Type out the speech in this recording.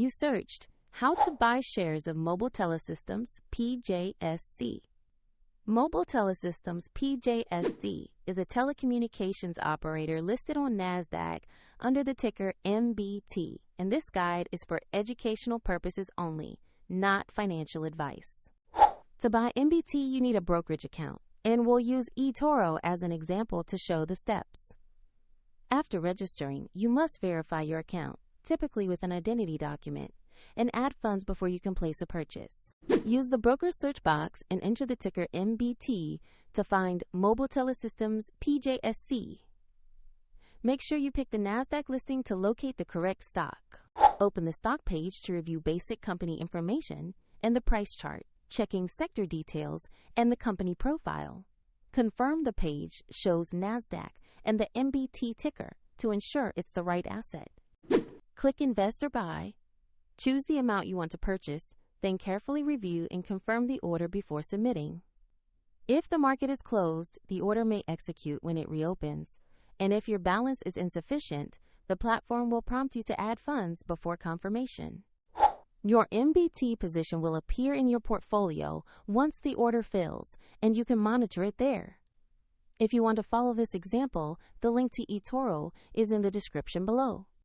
You searched how to buy shares of Mobile TeleSystems PJSC. Mobile TeleSystems PJSC is a telecommunications operator listed on NASDAQ under the ticker MBT, and this guide is for educational purposes only, not financial advice. To buy MBT, you need a brokerage account, and we'll use eToro as an example to show the steps. After registering, you must verify your account, typically with an identity document, and add funds before you can place a purchase. Use the broker search box and enter the ticker MBT to find Mobile TeleSystems PJSC. Make sure you pick the NASDAQ listing to locate the correct stock. Open the stock page to review basic company information and the price chart, checking sector details and the company profile. Confirm the page shows NASDAQ and the MBT ticker to ensure it's the right asset. Click Invest or Buy. Choose the amount you want to purchase, then carefully review and confirm the order before submitting. If the market is closed, the order may execute when it reopens, and if your balance is insufficient, the platform will prompt you to add funds before confirmation. Your MBT position will appear in your portfolio once the order fills, and you can monitor it there. If you want to follow this example, the link to eToro is in the description below.